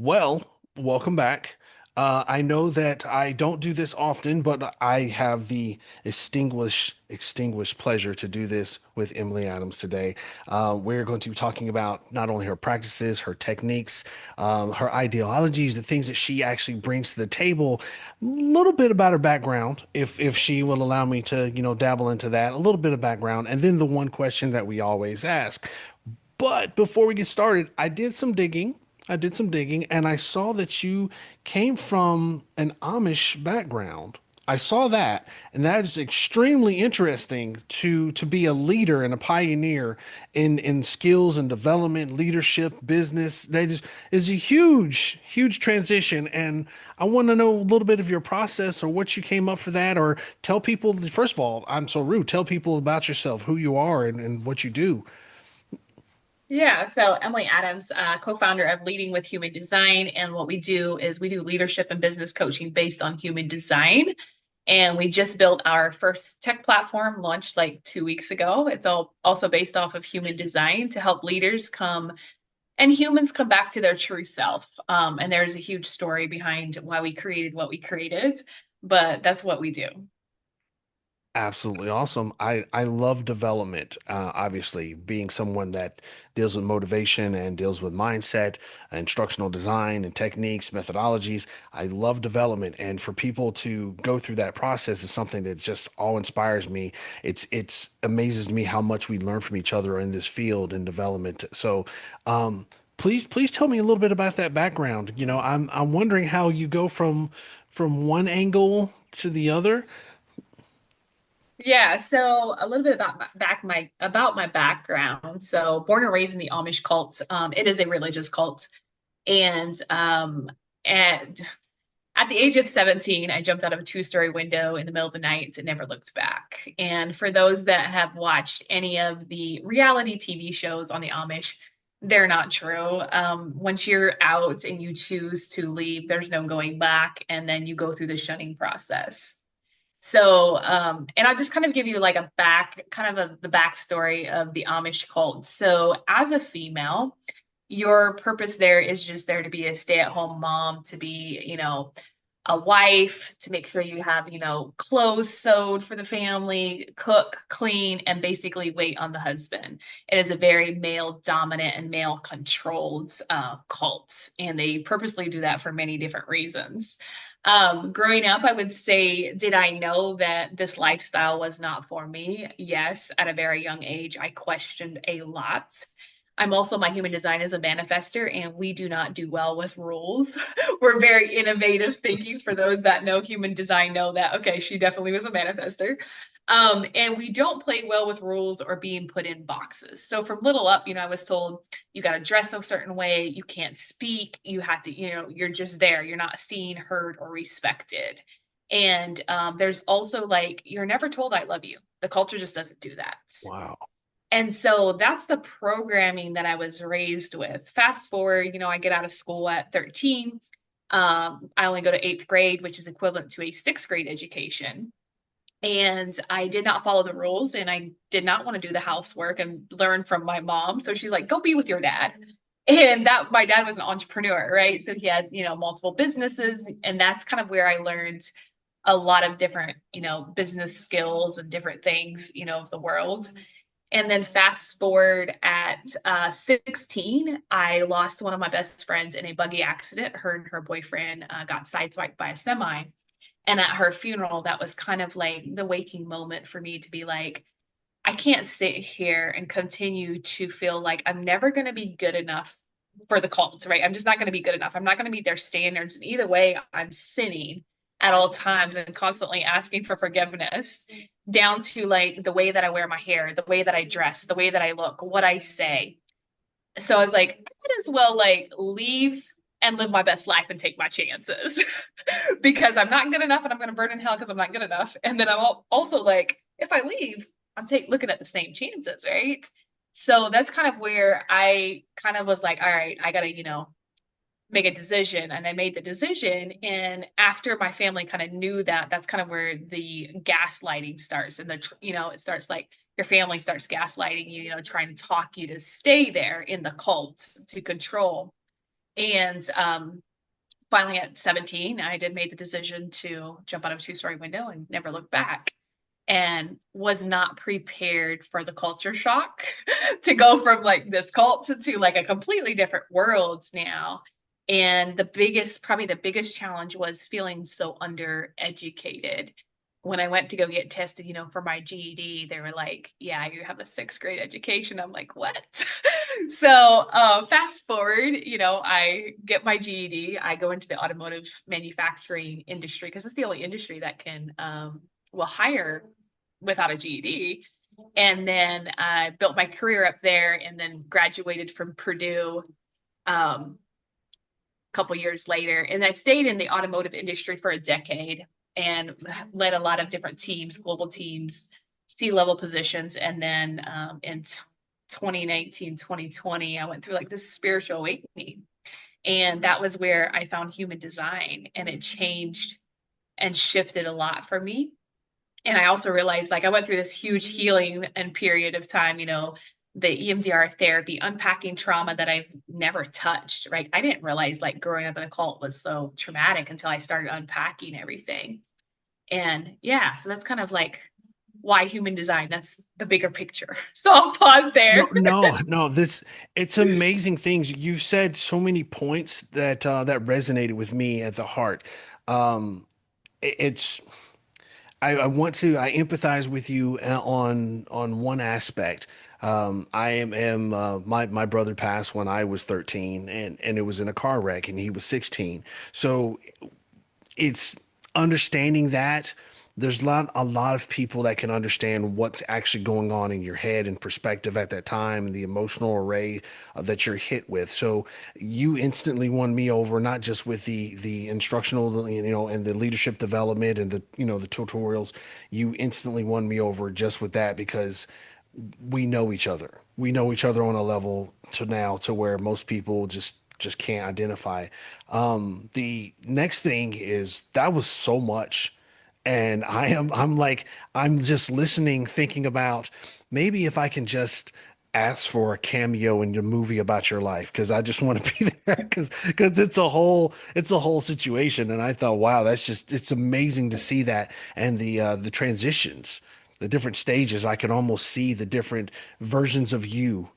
Well, welcome back. I know that I don't do this often, but I have the extinguished pleasure to do this with Emily Adams today. We're going to be talking about not only her practices, her techniques, her ideologies, the things that she actually brings to the table, a little bit about her background, if she will allow me to, dabble into that, a little bit of background, and then the one question that we always ask. But before we get started, I did some digging. And I saw that you came from an Amish background. I saw that, and that is extremely interesting to be a leader and a pioneer in skills and development, leadership, business. Is a huge transition. And I want to know a little bit of your process or what you came up for that, or tell people, first of all, I'm so rude, tell people about yourself, who you are and what you do. Yeah, so Emily Adams, co-founder of Leading with Human Design, and what we do is we do leadership and business coaching based on human design. And we just built our first tech platform, launched like 2 weeks ago. It's all also based off of human design to help leaders come and humans come back to their true self. And there's a huge story behind why we created what we created, but that's what we do. Absolutely awesome. I love development. Obviously, being someone that deals with motivation and deals with mindset, instructional design and techniques, methodologies. I love development, and for people to go through that process is something that just all inspires me. It's amazes me how much we learn from each other in this field and development. So, please tell me a little bit about that background. I'm wondering how you go from one angle to the other. Yeah, so a little bit about my background. So born and raised in the Amish cult. It is a religious cult. And at the age of 17, I jumped out of a two-story window in the middle of the night and never looked back. And for those that have watched any of the reality TV shows on the Amish, they're not true. Once you're out and you choose to leave, there's no going back, and then you go through the shunning process. So, and I'll just kind of give you like the backstory of the Amish cult. So, as a female, your purpose there is just there to be a stay-at-home mom, to be, a wife, to make sure you have, clothes sewed for the family, cook, clean, and basically wait on the husband. It is a very male dominant and male controlled cult, and they purposely do that for many different reasons. Growing up, I would say, did I know that this lifestyle was not for me? Yes, at a very young age, I questioned a lot. My human design is a manifester, and we do not do well with rules. We're very innovative thinking. For those that know human design, know that, okay, she definitely was a manifester. And we don't play well with rules or being put in boxes. So from little up, I was told you got to dress a certain way, you can't speak, you have to, you're just there, you're not seen, heard, or respected. And there's also like, you're never told I love you. The culture just doesn't do that. Wow. And so that's the programming that I was raised with. Fast forward, I get out of school at 13. I only go to eighth grade, which is equivalent to a sixth grade education. And I did not follow the rules, and I did not want to do the housework and learn from my mom. So she's like, go be with your dad. And that my dad was an entrepreneur, right? So he had, multiple businesses. And that's kind of where I learned a lot of different, business skills and different things, of the world. And then fast forward at 16, I lost one of my best friends in a buggy accident. Her and her boyfriend got sideswiped by a semi. And at her funeral, that was kind of like the waking moment for me to be like, I can't sit here and continue to feel like I'm never going to be good enough for the cult, right? I'm just not going to be good enough. I'm not going to meet their standards. And either way, I'm sinning at all times and constantly asking for forgiveness, down to like the way that I wear my hair, the way that I dress, the way that I look, what I say. So I was like, I might as well like leave and live my best life and take my chances because I'm not good enough and I'm going to burn in hell because I'm not good enough. And then I'm also like, if I leave, looking at the same chances, right? So that's kind of where I kind of was like, all right, I gotta, make a decision. And I made the decision. And after my family kind of knew that, that's kind of where the gaslighting starts. And it starts like your family starts gaslighting you, trying to talk you to stay there in the cult to control. And finally at 17, I did made the decision to jump out of a two-story window and never look back, and was not prepared for the culture shock to go from like this cult to like a completely different world now. And probably the biggest challenge was feeling so undereducated. When I went to go get tested, for my GED, they were like, yeah, you have a sixth grade education. I'm like, what? So fast forward, I get my GED. I go into the automotive manufacturing industry because it's the only industry that can will hire without a GED. And then I built my career up there and then graduated from Purdue a couple years later. And I stayed in the automotive industry for a decade and led a lot of different teams, global teams, C-level positions. And then in 2019, 2020, I went through like this spiritual awakening. And that was where I found human design, and it changed and shifted a lot for me. And I also realized like I went through this huge healing and period of time, the EMDR therapy, unpacking trauma that I've never touched, right? I didn't realize like growing up in a cult was so traumatic until I started unpacking everything. And yeah, so that's kind of like why human design. That's the bigger picture. So I'll pause No, there. no, no. It's amazing things. You've said so many points that resonated with me at the heart. Um, it's I empathize with you on one aspect. My brother passed when I was 13, and it was in a car wreck, and he was 16. So it's understanding that there's a lot of people that can understand what's actually going on in your head and perspective at that time and the emotional array that you're hit with. So you instantly won me over, not just with the instructional, and the leadership development and the tutorials. You instantly won me over just with that because we know each other. We know each other on a level to now to where most people just can't identify. The next thing is that was so much, and I'm just listening, thinking about maybe if I can just ask for a cameo in your movie about your life because I just want to be there because it's a whole situation, and I thought, wow, it's amazing to see that and the transitions, the different stages. I can almost see the different versions of you,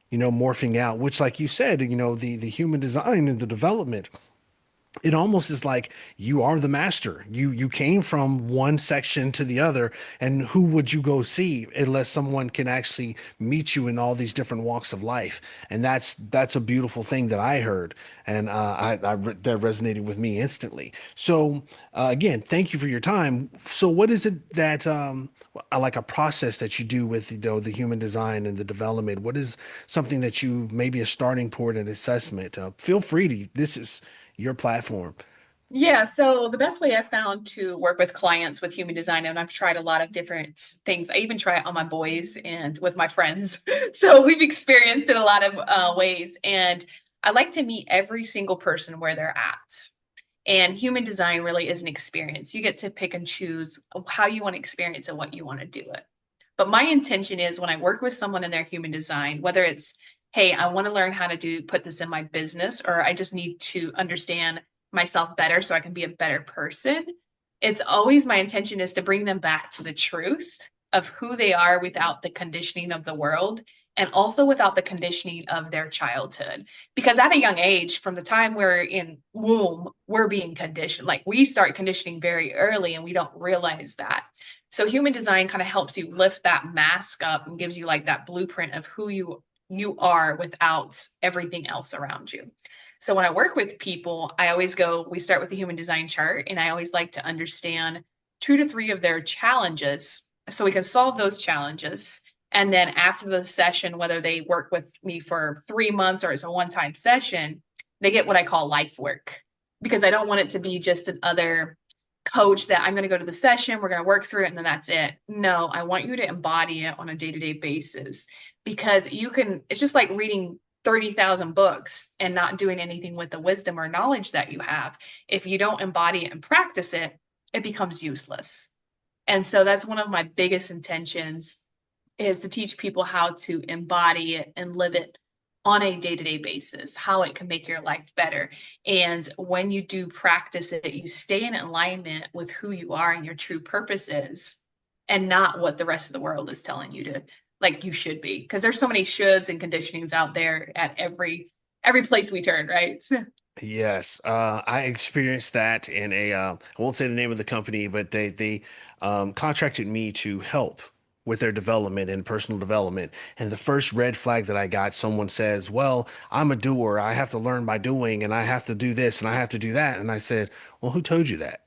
morphing out, which, like you said, the human design and the development, it almost is like you are the master. You came from one section to the other, and who would you go see unless someone can actually meet you in all these different walks of life? And that's a beautiful thing that I heard, and that resonated with me instantly. So again, thank you for your time. So what is it that like a process that you do with the human design and the development? What is something that you maybe a starting point and assessment? Feel free to. This is your platform. Yeah, so the best way I've found to work with clients with human design, and I've tried a lot of different things. I even try it on my boys and with my friends. So we've experienced it a lot of ways. And I like to meet every single person where they're at. And human design really is an experience. You get to pick and choose how you want to experience and what you want to do it. But my intention is when I work with someone in their human design, whether it's, hey, I want to learn how to put this in my business, or I just need to understand myself better so I can be a better person. It's always my intention is to bring them back to the truth of who they are without the conditioning of the world and also without the conditioning of their childhood. Because at a young age, from the time we're in womb, we're being conditioned. Like we start conditioning very early and we don't realize that. So human design kind of helps you lift that mask up and gives you like that blueprint of who you are without everything else around you. So when I work with people, I always we start with the human design chart, and I always like to understand 2 to 3 of their challenges so we can solve those challenges. And then after the session, whether they work with me for 3 months or it's a one-time session, they get what I call life work because I don't want it to be just another coach that I'm going to go to the session, we're going to work through it, and then that's it. No, I want you to embody it on a day-to-day basis because it's just like reading 30,000 books and not doing anything with the wisdom or knowledge that you have. If you don't embody it and practice it, it becomes useless. And so that's one of my biggest intentions is to teach people how to embody it and live it on a day-to-day basis, how it can make your life better. And when you do practice it, you stay in alignment with who you are and your true purpose is, and not what the rest of the world is telling you to like you should be. Because there's so many shoulds and conditionings out there at every place we turn, right? Yes, I experienced that in I won't say the name of the company, but they contracted me to help with their development and personal development. And the first red flag that I got, someone says, "Well, I'm a doer. I have to learn by doing, and I have to do this, and I have to do that." And I said, "Well, who told you that?"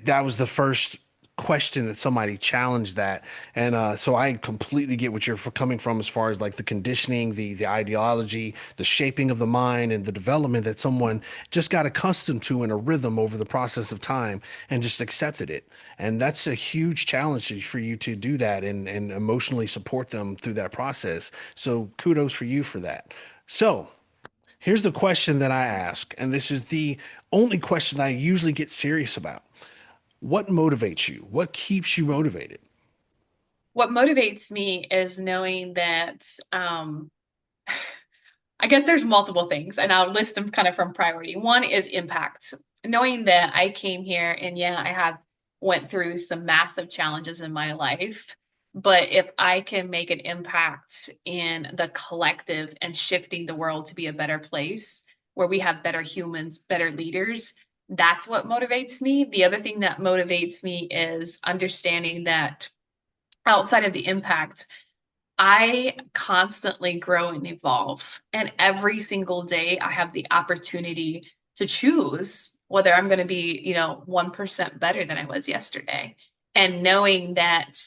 That was the first question that somebody challenged that. And so I completely get what you're coming from as far as like the conditioning, the ideology, the shaping of the mind, and the development that someone just got accustomed to in a rhythm over the process of time and just accepted it. And that's a huge challenge for you to do that and emotionally support them through that process. So kudos for you for that. So here's the question that I ask, and this is the only question I usually get serious about. What motivates you? What keeps you motivated? What motivates me is knowing that I guess there's multiple things, and I'll list them kind of from priority. One is impact. Knowing that I came here and yeah, I have went through some massive challenges in my life, but if I can make an impact in the collective and shifting the world to be a better place where we have better humans, better leaders, that's what motivates me. The other thing that motivates me is understanding that outside of the impact, I constantly grow and evolve. And every single day, I have the opportunity to choose whether I'm going to be, 1% better than I was yesterday. And knowing that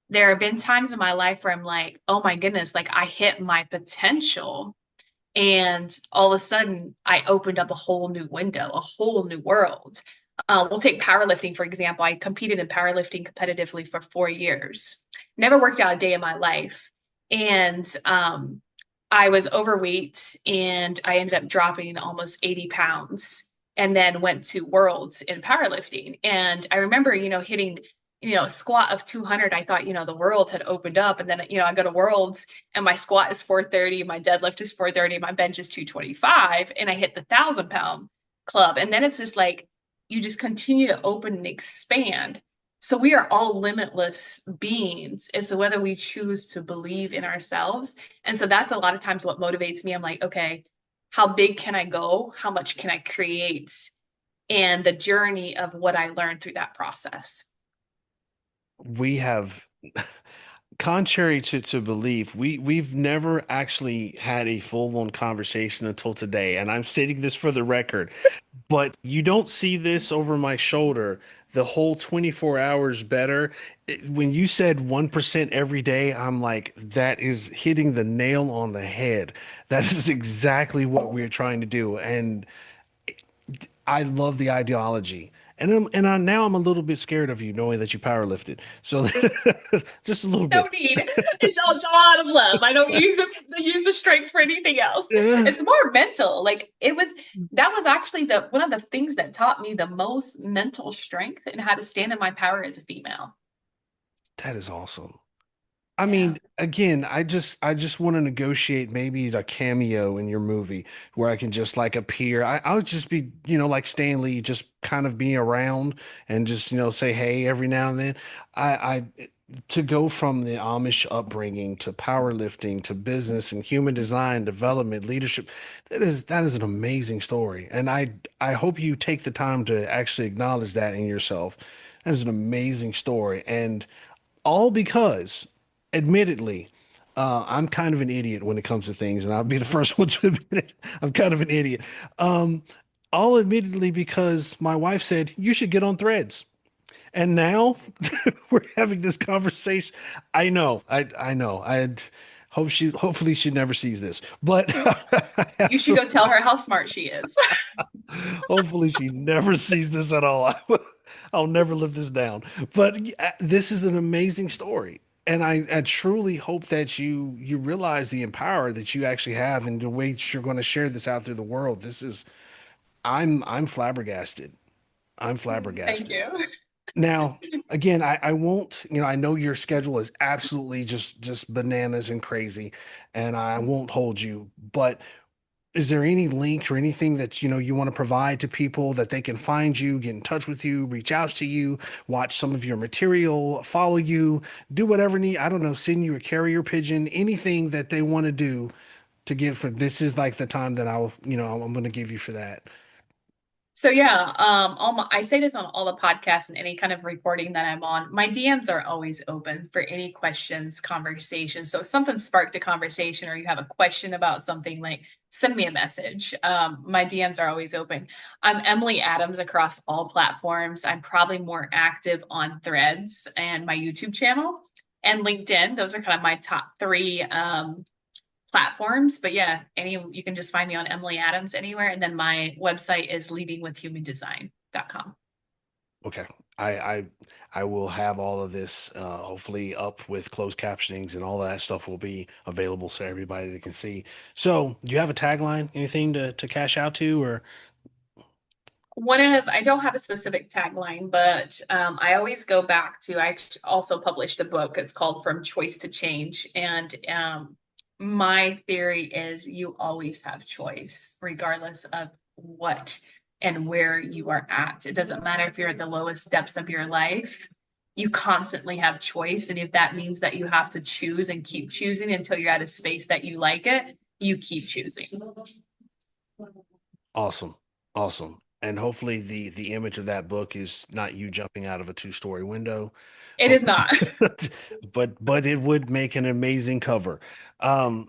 there have been times in my life where I'm like, oh my goodness, like I hit my potential. And all of a sudden, I opened up a whole new window, a whole new world. We'll take powerlifting, for example. I competed in powerlifting competitively for 4 years. Never worked out a day in my life. And I was overweight and I ended up dropping almost 80 pounds and then went to worlds in powerlifting. And I remember, hitting, a squat of 200. I thought, the world had opened up. And then, I go to worlds and my squat is 430, my deadlift is 430, my bench is 225, and I hit the 1,000 pound club. And then it's just like, you just continue to open and expand. So we are all limitless beings. And so whether we choose to believe in ourselves, and so that's a lot of times what motivates me. I'm like, okay, how big can I go? How much can I create? And the journey of what I learned through that process. We have, contrary to belief, we've never actually had a full-on conversation until today. And I'm stating this for the record, but you don't see this over my shoulder the whole 24 hours better. When you said 1% every day, I'm like, that is hitting the nail on the head. That is exactly what we're trying to do. And I love the ideology. Now I'm a little bit scared of you knowing that you power lifted. So just a little No bit. need. It's all out of love. I don't use the strength for anything else. Yeah, It's more mental. Like that was actually the one of the things that taught me the most mental strength and how to stand in my power as a female. that is awesome. I Yeah. mean, again, I just want to negotiate maybe a cameo in your movie where I can just like appear. I would just be, like Stanley, just kind of be around and just, say hey every now and then. I to go from the Amish upbringing to powerlifting to business and human design, development, leadership, that is an amazing story. And I hope you take the time to actually acknowledge that in yourself. That is an amazing story. And all because, admittedly, I'm kind of an idiot when it comes to things, and I'll be the first one to admit it. I'm kind of an idiot. Um, all admittedly because my wife said you should get on Threads, and now we're having this conversation. I know, I know. Hopefully she never sees this, but You should go tell her how smart she is. hopefully she never sees this at all. I'll never live this down. But this is an amazing story. And I truly hope that you realize the empower that you actually have and the way that you're going to share this out through the world. I'm flabbergasted. I'm Thank flabbergasted. you. Now, again, I won't, I know your schedule is absolutely just bananas and crazy, and I won't hold you, but is there any link or anything that you want to provide to people that they can find you, get in touch with you, reach out to you, watch some of your material, follow you, do whatever need, I don't know, send you a carrier pigeon, anything that they want to do to give for this is like the time that I'm going to give you for that. So yeah, I say this on all the podcasts and any kind of recording that I'm on. My DMs are always open for any questions, conversations. So if something sparked a conversation or you have a question about something, like send me a message. My DMs are always open. I'm Emily Adams across all platforms. I'm probably more active on Threads and my YouTube channel and LinkedIn. Those are kind of my top three platforms. But yeah, any you can just find me on Emily Adams anywhere. And then my website is leadingwithhumandesign.com. Okay. I I I will have all of this hopefully up with closed captionings and all that stuff will be available so everybody that can see. So, do you have a tagline, anything to cash out to or I don't have a specific tagline, but I always go back to, I also published a book. It's called From Choice to Change. And my theory is you always have choice, regardless of what and where you are at. It doesn't matter if you're at the lowest depths of your life, you constantly have choice. And if that means that you have to choose and keep choosing until you're at a space that you like it, you keep choosing. awesome. Awesome. And hopefully the image of that book is not you jumping out of a two-story window. It is Hopefully, not. but it would make an amazing cover. Um,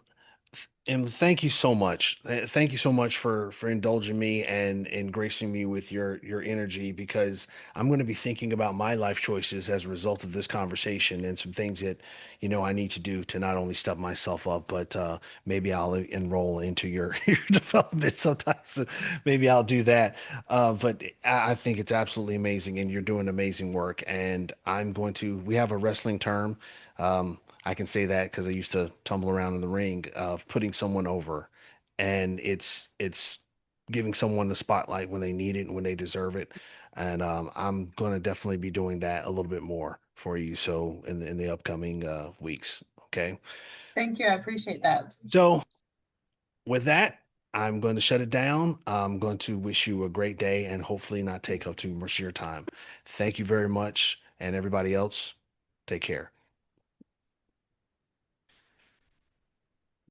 And thank you so much. Thank you so much for indulging me and gracing me with your energy because I'm going to be thinking about my life choices as a result of this conversation and some things that I need to do to not only step myself up, but maybe I'll enroll into your your development sometimes. So maybe I'll do that. But I think it's absolutely amazing, and you're doing amazing work. And I'm going to. We have a wrestling term. I can say that because I used to tumble around in the ring of putting someone over, and it's giving someone the spotlight when they need it and when they deserve it. And I'm going to definitely be doing that a little bit more for you. So in the upcoming weeks, okay. Thank you. I appreciate that. So with that, I'm going to shut it down. I'm going to wish you a great day and hopefully not take up too much of your time. Thank you very much, and everybody else, take care.